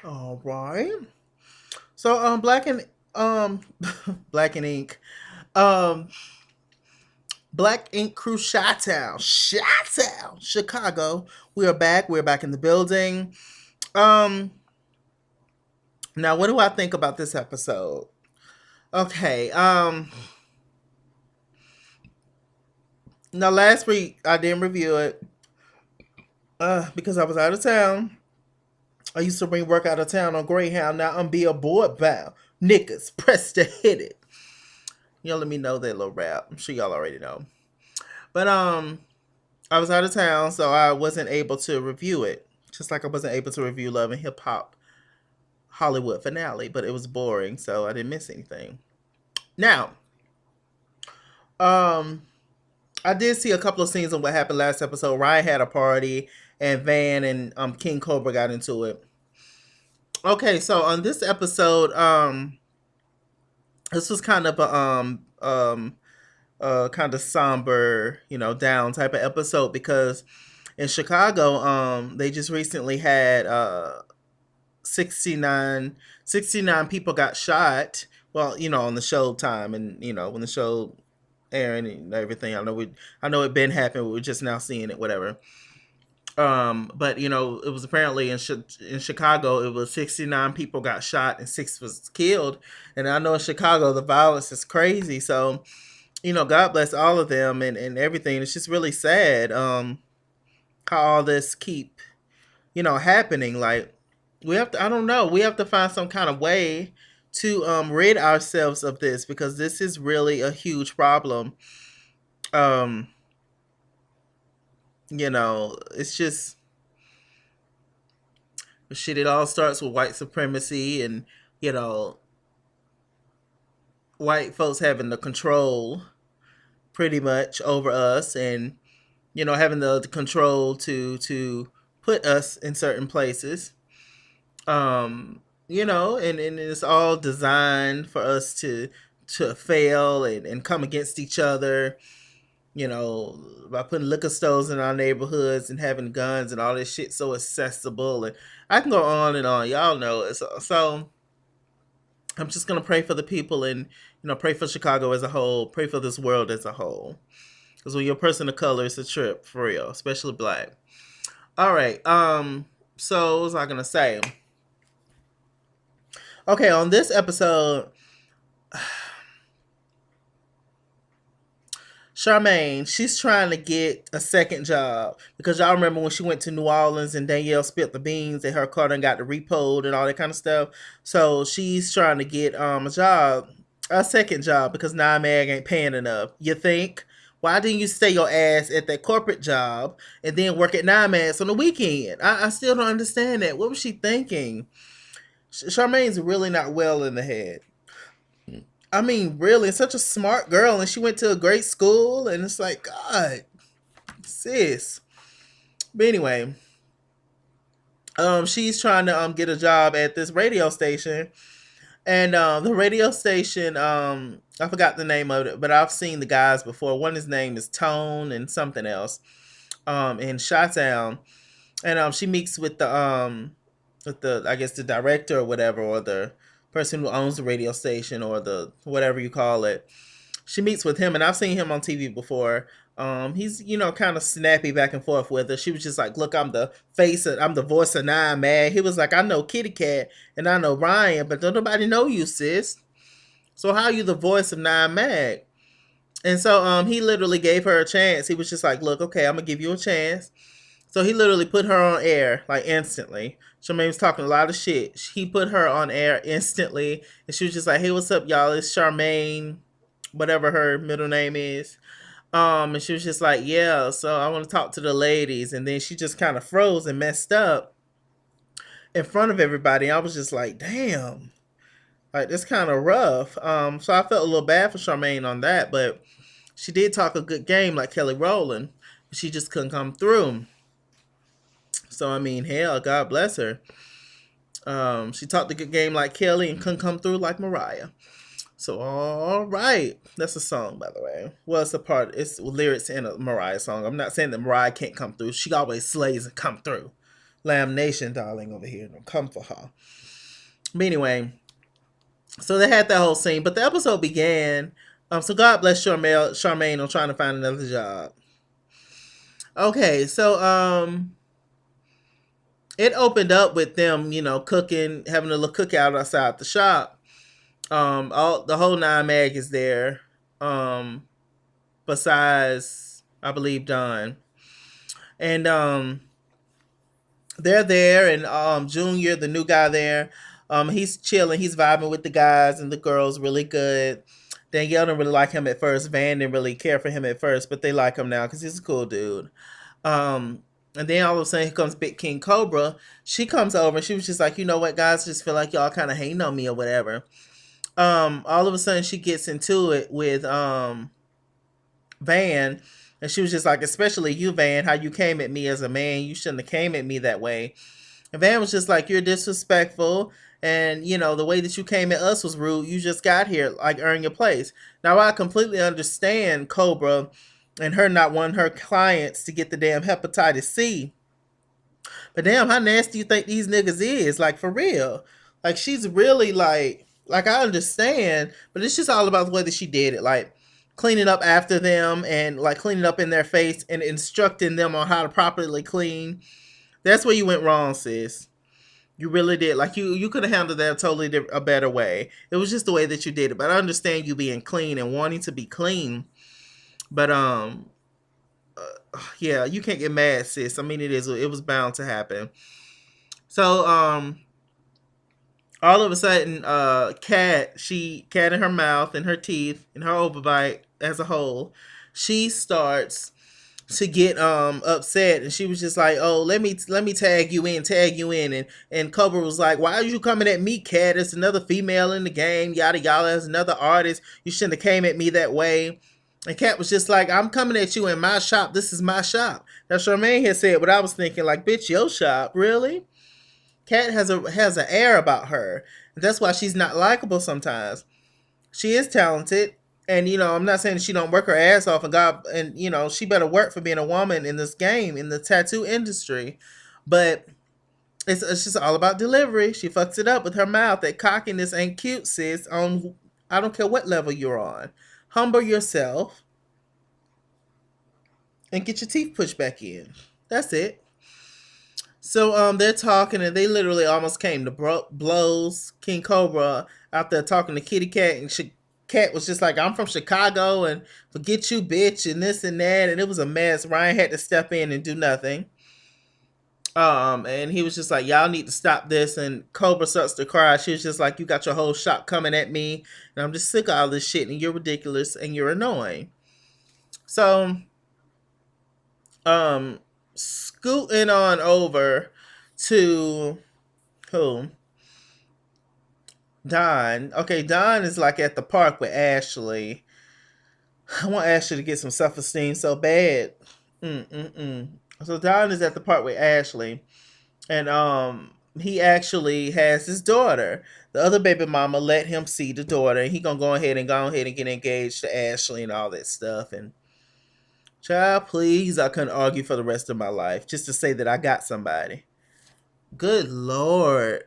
All right. So Black and Black and Ink. Um Black Ink Crew Chi-Town, Chicago. We are back. We're back in the building. Um Now what do I think about this episode? Okay. Now last week I didn't review it because I was out of town. I used to bring work out of town on Greyhound. Now I'm billboard bound. Niggas, press to hit it. Y'all let me know that little rap. I'm sure y'all already know. But I was out of town, so I wasn't able to review it. Just like I wasn't able to review Love and Hip Hop Hollywood finale, but it was boring, so I didn't miss anything. Now, um, I did see a couple of scenes of what happened last episode. Ryan had a party, and Van and King Cobra got into it. Okay, so on this episode, this was kind of a kind of somber, down type of episode because in Chicago, they just recently had 69, 69 people got shot. Well, on the show time, and when the show airing and everything. I know it been happened. We're just now seeing it, whatever. But it was apparently in Chicago. It was 69 people got shot and 6 was killed. And I know in Chicago the violence is crazy. So God bless all of them and everything. It's just really sad. How all this keep happening. Like we have to. I don't know. We have to find some kind of way to rid ourselves of this because this is really a huge problem. Um, it's just shit. It all starts with white supremacy and you know white folks having the control pretty much over us and having the control to put us in certain places. And it's all designed for us to fail and come against each other, by putting liquor stores in our neighborhoods and having guns and all this shit so accessible. And I can go on and on. Y'all know it. So I'm just gonna pray for the people and pray for Chicago as a whole, pray for this world as a whole. Because when you're a person of color, it's a trip for real, especially black. All right. So what was I gonna say? Okay, on this episode, Charmaine, she's trying to get a second job because y'all remember when she went to New Orleans and Danielle spilled the beans and her car and got the repoed and all that kind of stuff. So she's trying to get a second job because Mag ain't paying enough. You think? Why didn't you stay your ass at that corporate job and then work at Mags on the weekend? I still don't understand that. What was she thinking? Charmaine's really not well in the head. I mean, really, such a smart girl, and she went to a great school, and it's like, God, sis. But anyway, she's trying to get a job at this radio station, and the radio station, I forgot the name of it, but I've seen the guys before. One his name is Tone and something else, in Chi-Town, and she meets with the I guess the director or whatever, or the person who owns the radio station or the whatever you call it. She meets with him, and I've seen him on TV before. He's kind of snappy back and forth with her. She was just like, "Look, I'm the voice of Nine Man." He was like, "I know Kitty Cat and I know Ryan, but don't nobody know you, sis. So how are you the voice of Nine Mag?" And so he literally gave her a chance. He was just like, "Look, okay, I'm gonna give you a chance." So he literally put her on air like instantly. Charmaine was talking a lot of shit. He put her on air instantly, and she was just like, "Hey, what's up, y'all? It's Charmaine, whatever her middle name is." And she was just like, "Yeah, so I want to talk to the ladies." And then she just kind of froze and messed up in front of everybody. I was just like, "Damn, like that's kind of rough." So I felt a little bad for Charmaine on that, but she did talk a good game like Kelly Rowland. She just couldn't come through. So I mean, hell, God bless her. She talked a good game like Kelly and couldn't come through like Mariah. So all right, that's a song, by the way. Well, it's lyrics in a Mariah song. I'm not saying that Mariah can't come through. She always slays and come through. Lamb Nation, darling, over here. Don't come for her. But anyway, so they had that whole scene, but the episode began. So God bless Charmaine on trying to find another job. Okay, so it opened up with them, cooking, having a little cookout outside the shop. All the whole nine mag is there. Besides, I believe Don, and they're there, and Junior, the new guy there, he's chilling, he's vibing with the guys and the girls really good. Danielle didn't really like him at first. Van didn't really care for him at first, but they like him now because he's a cool dude. And then all of a sudden, here comes Big King Cobra. She comes over and she was just like, you know what, guys, just feel like y'all kind of hating on me or whatever. All of a sudden, she gets into it with Van, and she was just like, especially you, Van, how you came at me as a man. You shouldn't have came at me that way. And Van was just like, you're disrespectful. And, the way that you came at us was rude. You just got here, like, earn your place. Now, I completely understand Cobra and her not wanting her clients to get the damn hepatitis C. But damn, how nasty you think these niggas is? Like, for real. Like, she's really like I understand, but it's just all about the way that she did it. Like, cleaning up after them and like cleaning up in their face and instructing them on how to properly clean. That's where you went wrong, sis. You really did. Like, you could have handled that a better way. It was just the way that you did it. But I understand you being clean and wanting to be clean. But yeah, you can't get mad, sis. I mean, it was bound to happen. So all of a sudden, Cat in her mouth and her teeth and her overbite as a whole, she starts to get upset, and she was just like, oh, let me tag you in, and Cobra was like, why are you coming at me, Cat? It's another female in the game, yada yada, as another artist, you shouldn't have came at me that way. And Cat was just like, I'm coming at you in my shop, this is my shop. Now Charmaine had said what I was thinking, like, bitch, your shop, really? Cat has an air about her, and that's why she's not likable sometimes. She is talented, and I'm not saying she don't work her ass off, and she better work for being a woman in this game, in the tattoo industry. But it's just all about delivery. She fucks it up with her mouth. That cockiness ain't cute, sis. I don't care what level you're on. Humble yourself and get your teeth pushed back in. That's it. So they're talking, and they literally almost came to blows. King Cobra out there talking to Kitty Cat, and Cat was just like, I'm from Chicago, and forget you, bitch, and this and that, and it was a mess. Ryan had to step in and do nothing. And he was just like, y'all need to stop this, and Cobra starts to cry. She was just like, you got your whole shop coming at me, and I'm just sick of all this shit, and you're ridiculous, and you're annoying. So, scooting on over to who? Don. Okay, Don is like at the park with Ashley. I want Ashley to get some self-esteem so bad. So Don is at the park with Ashley, and he actually has his daughter. The other baby mama let him see the daughter, and he gonna go ahead and get engaged to Ashley and all that stuff. And child, please, I couldn't argue for the rest of my life just to say that I got somebody. Good Lord.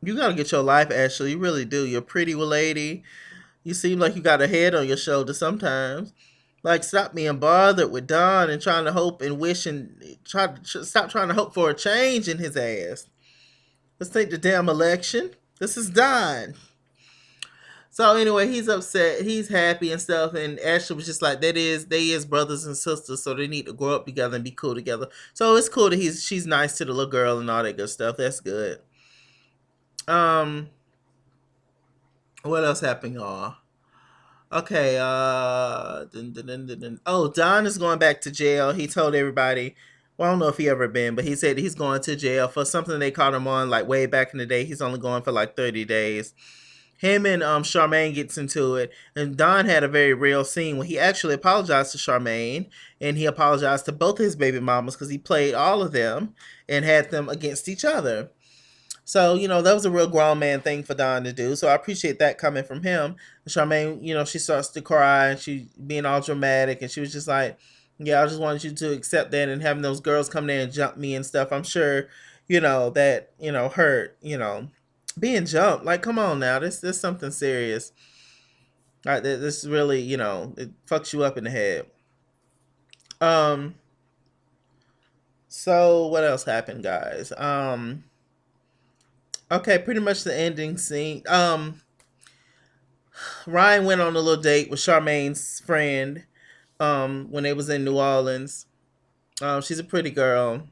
You gotta get your life, Ashley. You really do. You're a pretty lady. You seem like you got a head on your shoulder sometimes. Like, stop being bothered with Don and trying to hope and wish and stop trying to hope for a change in his ass. Let's take the damn election. This is Don. So anyway, he's upset. He's happy and stuff. And Ashley was just like, they is brothers and sisters, so they need to grow up together and be cool together. So it's cool that she's nice to the little girl and all that good stuff. That's good. What else happened, y'all? Okay, oh, Don is going back to jail. He told everybody, well, I don't know if he ever been, but he said he's going to jail for something they caught him on, like, way back in the day. He's only going for like 30 days. Him and Charmaine gets into it, and Don had a very real scene where he actually apologized to Charmaine, and he apologized to both his baby mamas because he played all of them and had them against each other. So, that was a real grown man thing for Don to do. So I appreciate that coming from him. And Charmaine, she starts to cry, and she being all dramatic, and she was just like, Yeah, I just wanted you to accept that, and having those girls come there and jump me and stuff. I'm sure, that, hurt, being jumped. Like, come on now. This something serious. Like, this really, it fucks you up in the head. Um, so what else happened, guys? Okay, pretty much the ending scene. Ryan went on a little date with Charmaine's friend, when they was in New Orleans. She's a pretty girl.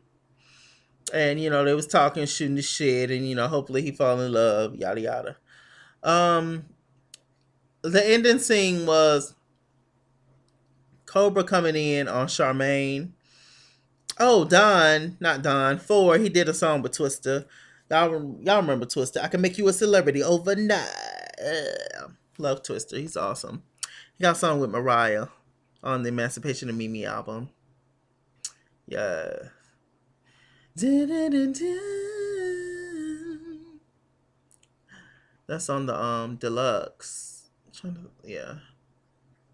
And they was talking, shooting the shit, and hopefully he fall in love, yada yada. Um, the ending scene was Cobra coming in on Charmaine. Oh, Don, not Don. Four, he did a song with Twister. Y'all remember Twister? I can make you a celebrity overnight. Yeah. Love Twister. He's awesome. He got a song with Mariah on the Emancipation of Mimi album. Yeah. That's on the deluxe. Yeah.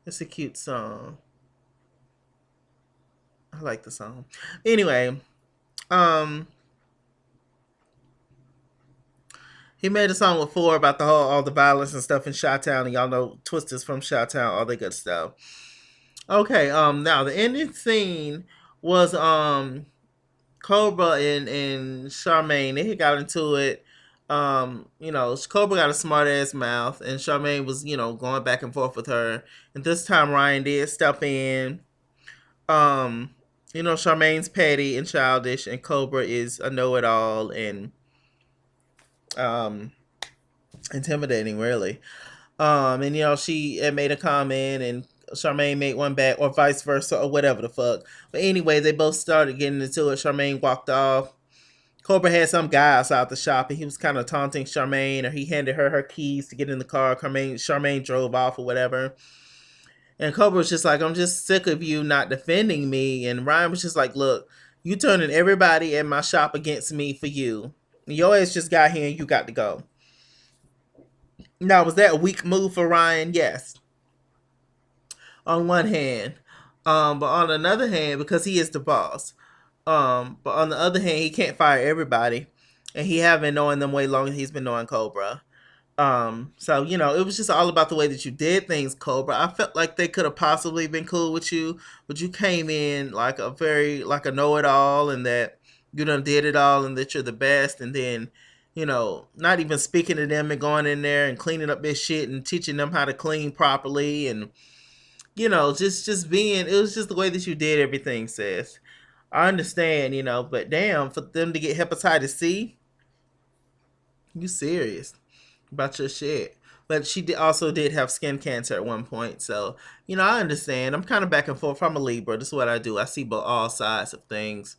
It's a cute song. I like the song. Anyway, um he made a song with Four about all the violence and stuff in Chi-Town, and y'all know Twisters from Chi-Town, all that good stuff. Okay, now the ending scene was Cobra and Charmaine. They got into it. Cobra got a smart ass mouth, and Charmaine was, going back and forth with her. And this time Ryan did step in. Um, Charmaine's petty and childish, and Cobra is a know it all and um intimidating, really. And she had made a comment, and Charmaine made one back, or vice versa, or whatever the fuck. But anyway, they both started getting into it. Charmaine walked off. Cobra had some guy outside the shop, and he was kind of taunting Charmaine, or he handed her keys to get in the car. Charmaine drove off or whatever. And Cobra was just like, I'm just sick of you not defending me. And Ryan was just like, look, you turning everybody in my shop against me for you. Your ass just got here and you got to go. Now, was that a weak move for Ryan? Yes. On one hand. But on another hand, because he is the boss. But on the other hand, he can't fire everybody. And he have been knowing them way longer than he's been knowing Cobra. So it was just all about the way that you did things, Cobra. I felt like they could have possibly been cool with you, but you came in like a know it all, and that you done did it all, and that you're the best, and then not even speaking to them and going in there and cleaning up their shit and teaching them how to clean properly, and just being. It was just the way that you did everything, sis. I understand, but damn, for them to get hepatitis C, you serious about your shit. But she also did have skin cancer at one point, so I understand. I'm kind of back and forth. I'm a Libra. This is what I do. I see both all sides of things.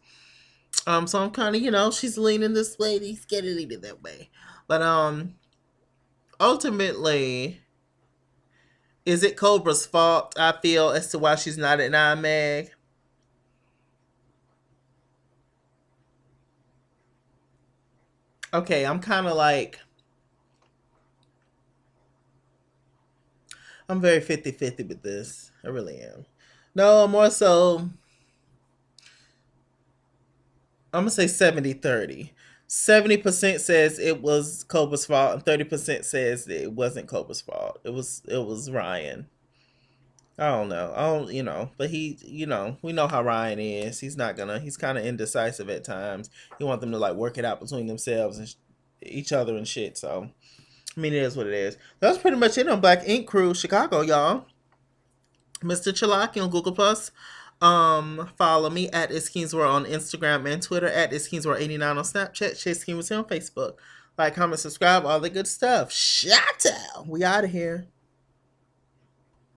So I'm kind of she's leaning this way, he's getting leaning that way. But ultimately, is it Cobra's fault? I feel as to why she's not at 9 Meg. Okay, I'm kind of like I'm very 50-50 with this. I really am. No, more so I'm gonna say 70-30. 70% says it was Cobra's fault, and 30% says that it wasn't Cobra's fault. It was Ryan. I don't know. I don't, but we know how Ryan is. He's kind of indecisive at times. He want them to like work it out between themselves and each other and shit. So, I mean, it is what it is. That's pretty much it on Black Ink Crew Chicago, y'all. Mr. Chalaki on Google Plus. Follow me at ITSKINGWORLD on Instagram and Twitter, at ITSKINGWORLD89 on Snapchat, Chase King on Facebook. Like, comment, subscribe, all the good stuff. Shout out. We out of here.